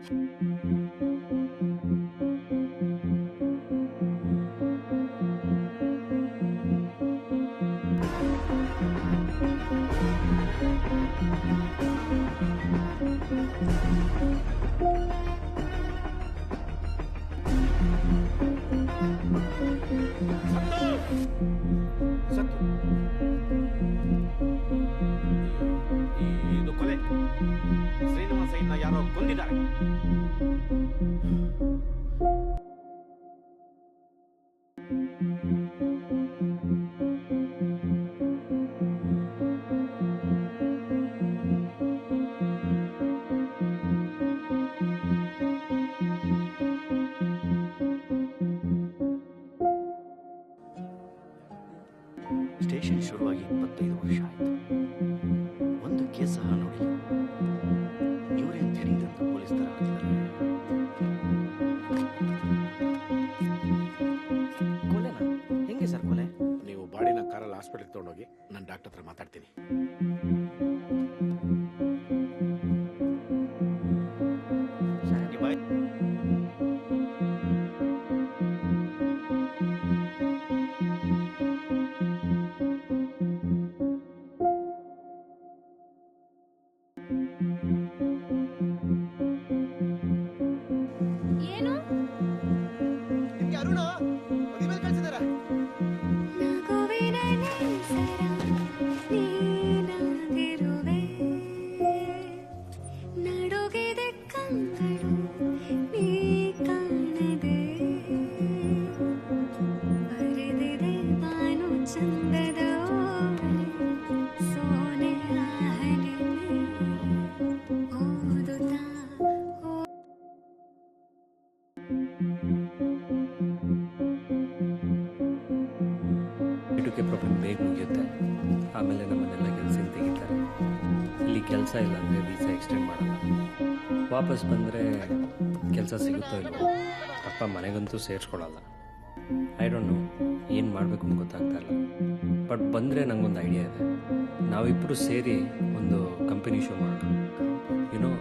ಇದು ಕೊಲೆ. ಶ್ರೀನಿವಾಸಯ್ಯನ ಯಾರೋ ಕೊಂದಿದ್ದಾರೆ. ಸ್ಟೇಷನ್ ಶುರುವಾಗಿ 25 ವರ್ಷ ಆಯಿತು. ಒಂದು ಕೇಸ್ ಸಹ ನೋಡಿಲ್ಲ. ಇವರೇನು ತಿಳಿದಂತ ಪೊಲೀಸ್ ತರ ಹಾಕಿದ್ದಾರೆ. ಕೊಲೆನಾ? ಹೆಂಗೆ ಸರ್ ಕೊಲೆ? ನೀವು ಬಾಡಿನ ಕಾರಲ್ಲಿ ಹಾಸ್ಪಿಟಲ್ಗೆ ತಗೊಂಡೋಗಿ ನಾನು ಡಾಕ್ಟರ್ ಹತ್ರ ಮಾತಾಡ್ತೀನಿ. ಏನು ನಿಮ್ಗೆ ಅರುಣ ಮದುವೆ ಮೇಲೆ ಕಳ್ಸಿದಾರೆ. ನಗುವಿನ ನೇಸರ ನೀನಾಗಿರುವೆ, ನಡುಗಿದೆ ಕಂಗಳು ನೀ ಕಾಣದೆ, ಬರೆದಿದೆ ಬಾನು ಚಂದದ ಸೋನೆ ಹನಿ ಓದುತ್ತಾ ಇಟುಕೆ ಪ್ರಾಬ್ಲಮ್ ಬೇಗ ಮುಗಿಯುತ್ತೆ. ಆಮೇಲೆ ನಮ್ಮನ್ನೆಲ್ಲ ಕೆಲಸಕ್ಕೆ ತೆಗಿತಾರೆ. ಇಲ್ಲಿ ಕೆಲಸ ಇಲ್ಲ ಅಂದರೆ ವೀಸಾ ಎಕ್ಸ್ಟೆಂಡ್ ಮಾಡಲ್ಲ. ವಾಪಸ್ ಬಂದರೆ ಕೆಲಸ ಸಿಗುತ್ತೋ ಇಲ್ವೋ. ಅಪ್ಪ ಮನೆಗಂತೂ ಸೇರಿಸ್ಕೊಳ್ಳಲ್ಲ. ಐ ಡೋಂಟ್ ನೋ ಏನು ಮಾಡಬೇಕು ಅಂತ ಗೊತ್ತಾಗ್ತಾ ಇಲ್ಲ. ಬಟ್ ಬಂದರೆ ನನಗೊಂದು ಐಡಿಯಾ ಇದೆ. ನಾವಿಬ್ಬರು ಸೇರಿ ಒಂದು ಕಂಪನಿ ಶೋ ಮಾಡೋಣ. ಯುನೋ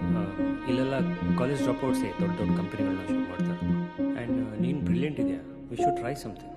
ಇಲ್ಲೆಲ್ಲ ಕಾಲೇಜ್ ಡ್ರಾಪ್ಔಟ್ಸೇ ದೊಡ್ಡ ದೊಡ್ಡ ಕಂಪನಿಗಳನ್ನ ಶೋ ಮಾಡ್ತಾರೆ. ಆ್ಯಂಡ್ ನೀನು ಬ್ರಿಲಿಯಂಟ್ ಇದೆಯಾ, ವಿ ಶುಡ್ ಟ್ರೈ ಸಮಥಿಂಗ್.